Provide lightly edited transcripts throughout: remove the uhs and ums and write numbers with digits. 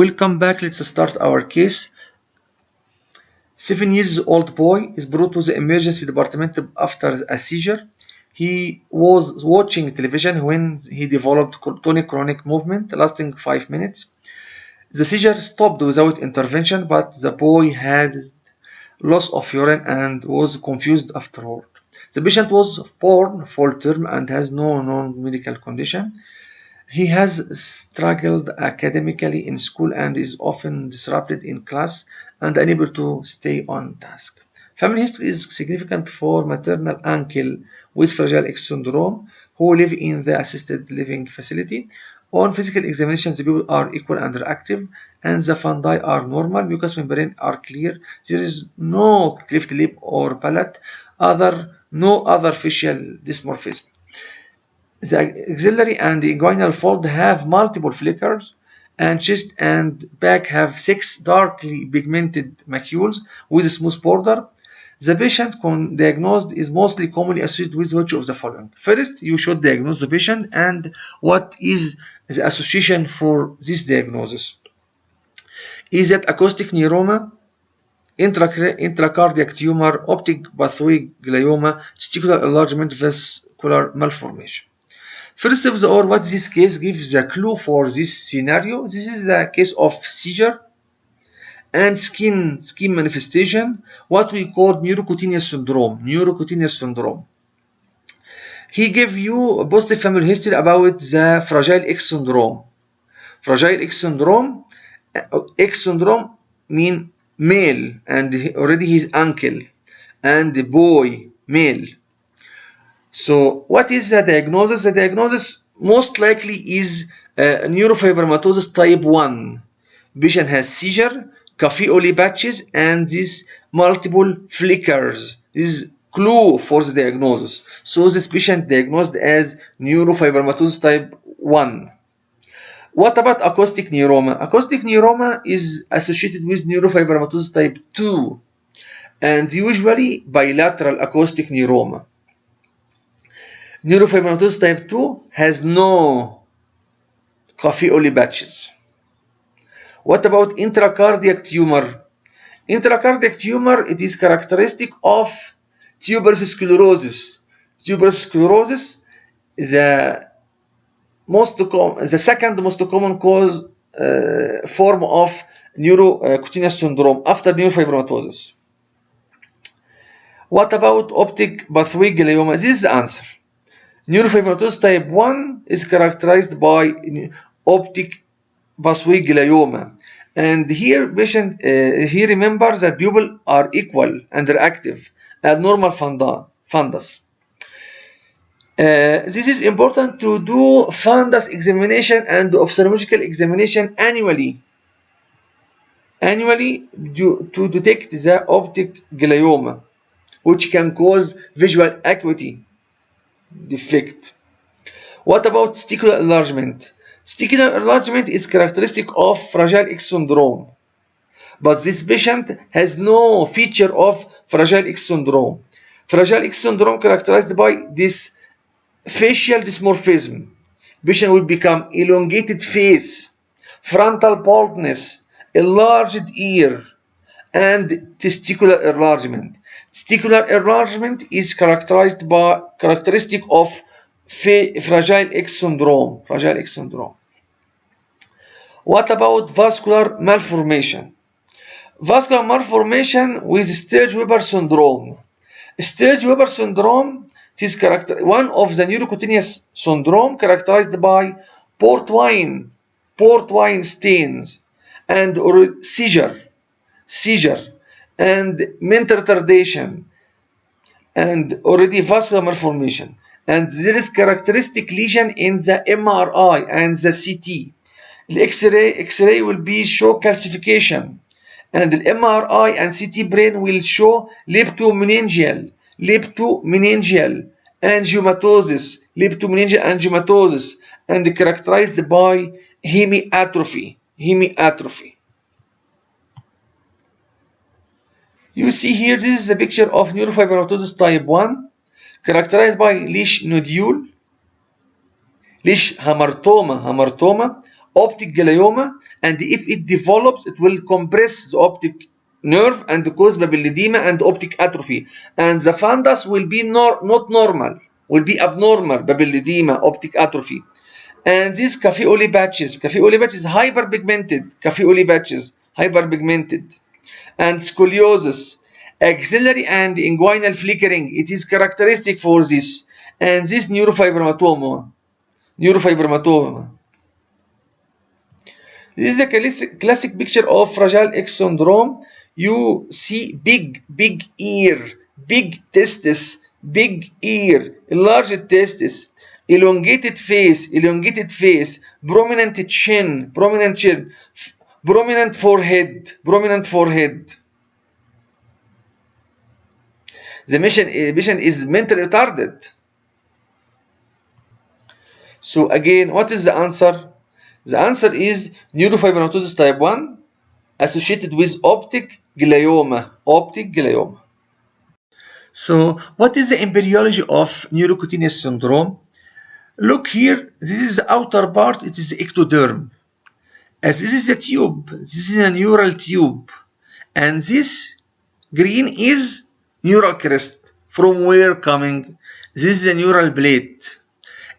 Welcome back. Let's start our case. 7-year-old boy is brought to the emergency department after a seizure. He was watching television when he developed tonic-clonic movement lasting 5 minutes. The seizure stopped without intervention, but the boy had loss of urine and was confused afterward. The patient was born full term and has no known medical condition. He has struggled academically in school and is often disrupted in class and unable to stay on task. Family history is significant for maternal uncle with Fragile X syndrome who live in the assisted living facility. On physical examination, the people are equal and active, and the fundi are normal. Mucous membrane are clear. There is no cleft lip or palate. No other facial dysmorphism. The axillary and inguinal fold have multiple flickers, and chest and back have 6 darkly pigmented macules with a smooth border. The patient diagnosed is mostly commonly associated with which of the following? First, you should diagnose the patient and what is the association for this diagnosis. Is it acoustic neuroma, intracardiac tumor, optic pathway glioma, testicular enlargement, vascular malformation? First of all, what this case gives a clue for this scenario. This is the case of seizure and skin manifestation, what we call neurocutaneous syndrome. He gave you a positive family history about the Fragile X syndrome. Fragile X syndrome mean male, and already he's uncle, and the boy male. So what is the diagnosis? The diagnosis most likely is neurofibromatosis type 1. Patient has seizure, cafe-au-lait patches, and these multiple flickers. This is clue for the diagnosis. So this patient diagnosed as neurofibromatosis type 1. What about acoustic neuroma? Acoustic neuroma is associated with neurofibromatosis type 2 and usually bilateral acoustic neuroma. Neurofibromatosis type 2 has no cafe-au-lait patches. What about intracardiac tumor? Intracardiac tumor, it is characteristic of tuberous sclerosis. Tuberous sclerosis is the second most common cause form of neurocutaneous syndrome after neurofibromatosis. What about optic pathway glioma? This is the answer. Neurofibromatosis type 1 is characterized by optic pathway glioma. And here patient remembers that pupils are equal and reactive at normal fundus. This is important to do fundus examination and ophthalmological examination annually to detect the optic glioma, which can cause visual acuity defect. What about testicular enlargement? Testicular enlargement is characteristic of Fragile X syndrome, but this patient has no feature of Fragile X syndrome. Fragile X syndrome characterized by this facial dysmorphism. Patient will become elongated face, frontal baldness, enlarged ear, and testicular enlargement. Testicular enlargement is characteristic of Fragile X syndrome. What about vascular malformation? Vascular malformation with Sturge-Weber syndrome. Sturge-Weber syndrome is one of the neurocutaneous syndrome characterized by port wine stains and seizure and mental retardation and already vascular malformation. And there is characteristic lesion in the MRI and the CT. The X-ray will show calcification, and the MRI and CT brain will show leptomeningeal angiomatosis, and characterized by hemiatrophy. You see here, this is the picture of neurofibromatosis type 1, characterized by leash nodule, leash hamartoma, optic glioma, and if it develops, it will compress the optic nerve and cause papilledema and optic atrophy. And the fundus will be not normal, will be abnormal, papilledema, optic atrophy. And these cafe au lait patches, hyperpigmented, cafe au lait patches, hyperpigmented. And scoliosis, axillary and inguinal flickering, it is characteristic for this. And this neurofibromatoma. This is a classic picture of Fragile X syndrome. You see big ear, big testis, big ear, enlarged testis, elongated face, prominent chin, prominent forehead. The patient is mentally retarded. So again, what is the answer? The answer is neurofibromatosis type 1 associated with optic glioma. So what is the embryology of neurocutaneous syndrome? Look here, this is the outer part, it is the ectoderm. As this is the tube, this is a neural tube. And this green is neural crest. From where coming? This is the neural plate.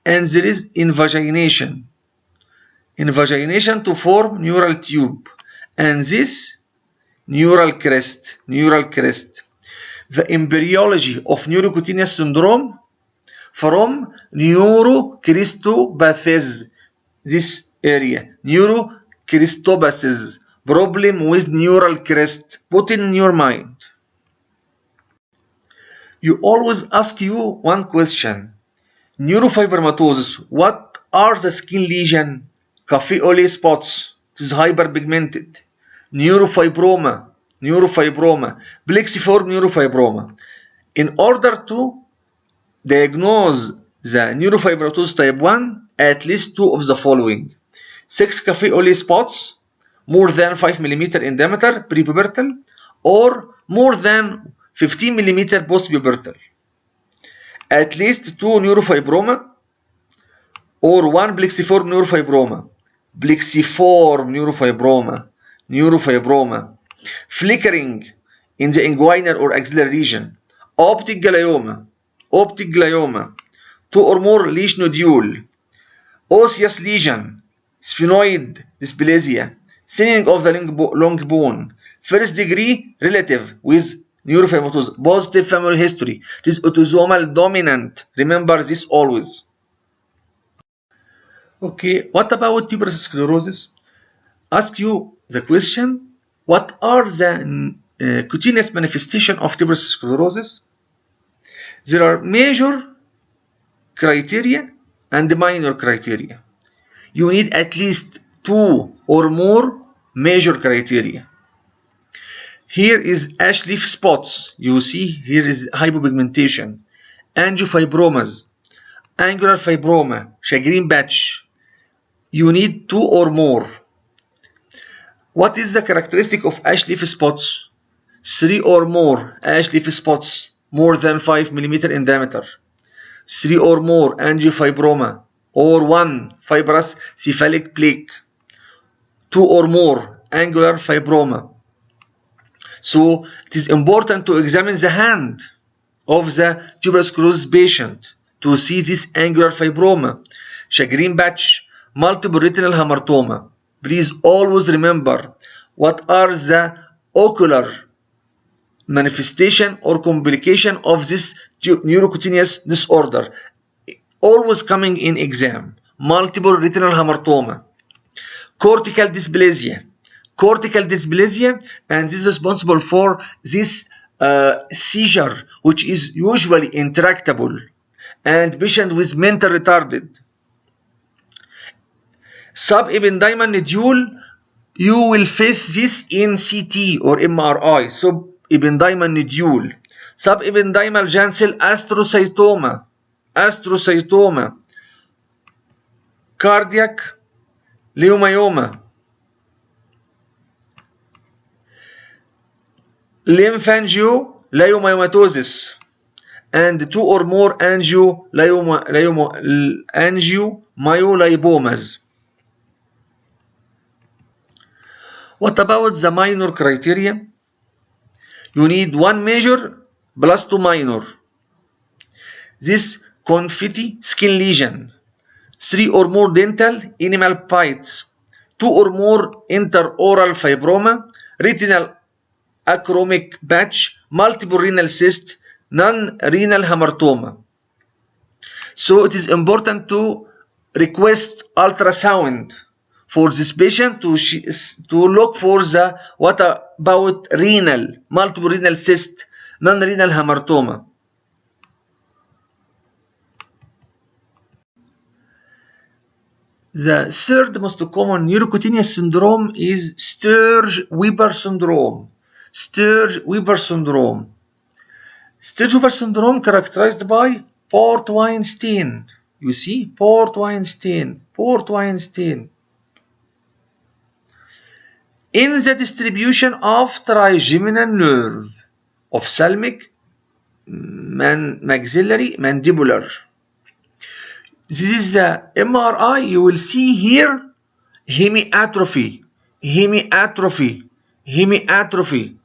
And there is invagination to form neural tube, and this neural crest. The embryology of neurocutaneous syndrome from neurocrestopathies, this area, neurocrestopathies, problem with neural crest. Put in your mind. You always ask you one question. Neurofibromatosis, what are the skin lesions? Cafe au lait spots, it is hyperpigmented. Neurofibroma, plexiform neurofibroma. In order to diagnose the neurofibromatosis type 1, at least 2 of the following. 6 cafe au lait spots, more than 5 mm in diameter, prepubertal, or more than 15 mm postpubertal. At least 2 neurofibroma, or 1 plexiform neurofibroma. Flickering in the inguinal or axillary region. Optic glioma. 2 or more leash nodule. Osseous lesion. Sphenoid dysplasia. Thinning of the long bone. First degree relative with neurofibromatosis. Positive family history. It is autosomal dominant. Remember this always. Okay, what about tuberous sclerosis? Ask you the question, what are the cutaneous manifestation of tuberous sclerosis? There are major criteria and minor criteria. You need at least 2 or more major criteria. Here is ash leaf spots. You see here is hypopigmentation, angiofibromas, angular fibroma, shagreen patch. You need 2 or more. What is the characteristic of ash leaf spots? 3 or more ash leaf spots, more than 5 mm in diameter. 3 or more angiofibroma, or 1 fibrous cephalic plaque. 2 or more angular fibroma. So it is important to examine the hand of the tuberous sclerosis patient to see this angular fibroma, shagreen patch, multiple retinal hamartoma. Please always remember what are the ocular manifestation or complication of this neurocutaneous disorder. Always coming in exam. Multiple retinal hamartoma. Cortical dysplasia, and this is responsible for this seizure, which is usually intractable, and patient with mental retarded. Subependymal nodule, you will face this in CT or MRI. Subependymal nodule, subependymal giant cell astrocytoma, cardiac leiomyoma, lymphangioliomyomatosis, and 2 or more angiomyolipomas. What about the minor criteria? You need one major plus two minor. This confetti skin lesion, 3 or more dental enamel bites, 2 or more interoral fibroma, retinal achromic patch, multiple renal cyst, non-renal hamartoma. So it is important to request ultrasound for this patient to look for the what about renal, multiple renal cyst, non-renal hamartoma. The third most common neurocutaneous syndrome is Sturge-Weber syndrome. Sturge-Weber syndrome. Sturge-Weber syndrome characterized by port wine stain. You see, port wine stain, port wine stain. In the distribution of trigeminal nerve, ophthalmic, maxillary, mandibular. This is the MRI. You will see here hemiatrophy, hemiatrophy, hemiatrophy.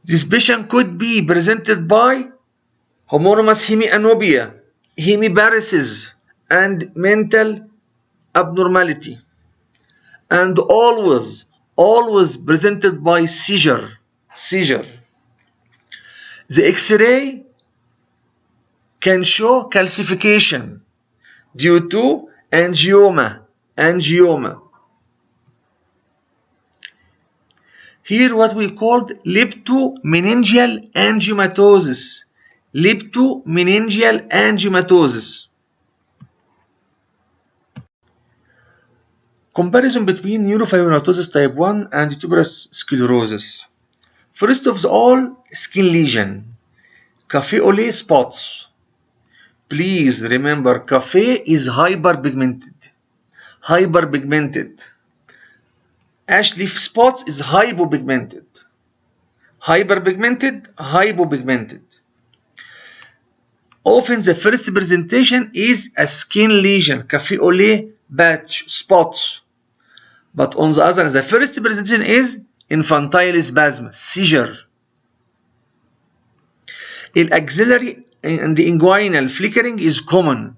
This patient could be presented by homonymous hemianopia, hemiparesis, and mental abnormality, and always presented by seizure. The X-ray can show calcification due to angioma. Here what we called leptomeningeal angiomatosis. Leptomeningeal angiomatosis. Comparison between neurofibromatosis type 1 and tuberous sclerosis. First of all, skin lesion. Café au lait spots. Please remember, café is hyperpigmented. Ash leaf spots is hypopigmented. Hypopigmented. Often the first presentation is a skin lesion, café au lait patch, spots. But on the other, the first presentation is infantile spasm, seizure. Axillary and the inguinal flickering is common.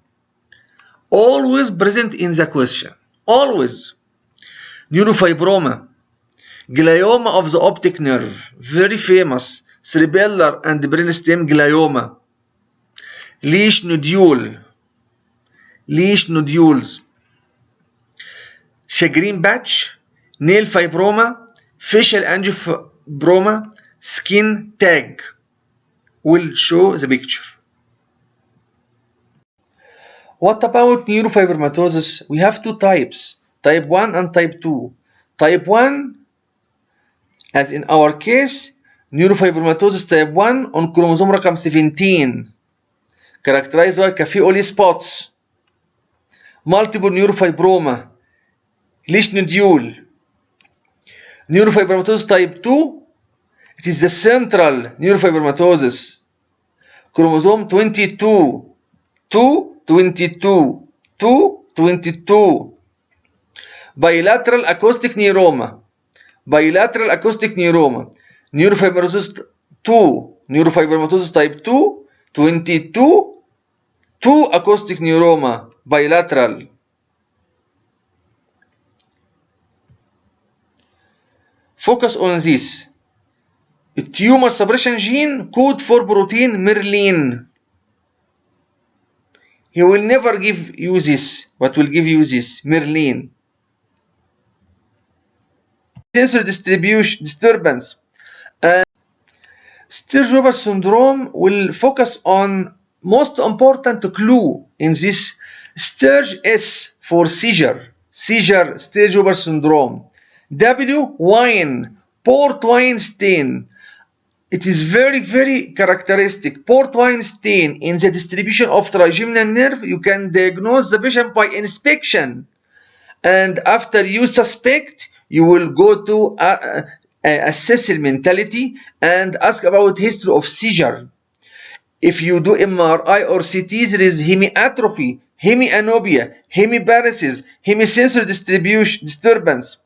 Always present in the question. Always. Neurofibroma. Glioma of the optic nerve. Very famous. Cerebellar and brainstem glioma. Leash nodules. Shagreen patch. Nail fibroma. Facial angiofibroma. Skin tag. Will show the picture. What about neurofibromatosis? We have two types, type 1 and type 2. Type 1, as in our case, neurofibromatosis type 1 on chromosome رقم 17, characterized by café au lait spots, multiple neurofibroma, leash nodule. Neurofibromatosis type 2, it is the central neurofibromatosis, chromosome 22, 22. Bilateral acoustic neuroma. Neurofibromatosis type 2, 22, 2 acoustic neuroma, bilateral. Focus on this. Tumor suppression gene code for protein Merlin. He will never give you this, but will give you this, Merlin. Sensory disturbance. Sturge-Weber syndrome will focus on most important clue in this. Sturge S for seizure, Sturge-Weber syndrome. W, wine, port wine stain. It is very characteristic. Port wine stain in the distribution of trigeminal nerve. You can diagnose the patient by inspection, and after you suspect, you will go to assess mentality and ask about history of seizure. If you do MRI or CT, there is hemiatrophy, hemianopia, hemiparesis, hemisensory disturbance.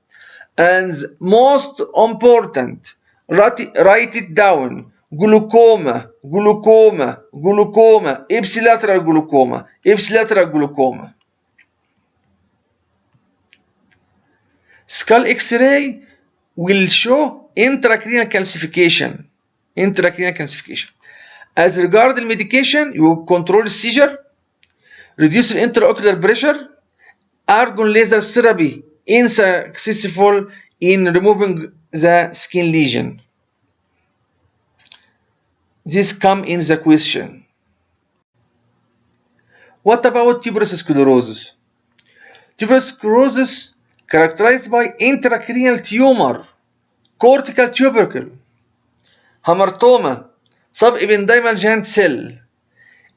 And most important, write it down. Glaucoma, glaucoma, glaucoma, ipsilateral glaucoma, ipsilateral glaucoma. Skull X-ray will show intracranial calcification. Intracranial calcification. As regard the medication, you control seizure, reduce the intraocular pressure, argon laser therapy unsuccessful in removing the skin lesion. This come in the question. What about tuberous sclerosis? Tuberous sclerosis characterized by intracranial tumor, cortical tubercle, hamartoma, subependymal giant cell.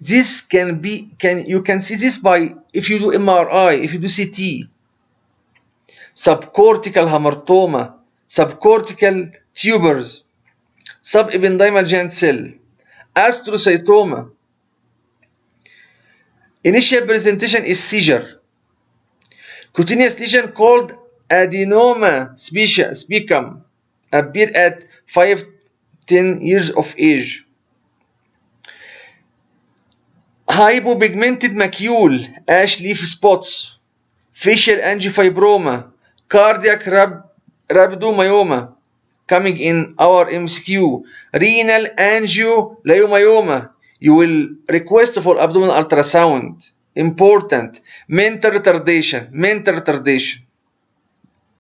This you can see this by if you do MRI, if you do CT. Subcortical hamartoma, subcortical tubers, subependymal giant cell, astrocytoma. Initial presentation is seizure. Cutaneous lesion called adenoma specum appear at 5-10 years of age. Hypopigmented macule, ash leaf spots, facial angiofibroma, cardiac rhabdomyoma, coming in our MCQ, renal angioleiomyoma. You will request for abdominal ultrasound. Important. Mental retardation.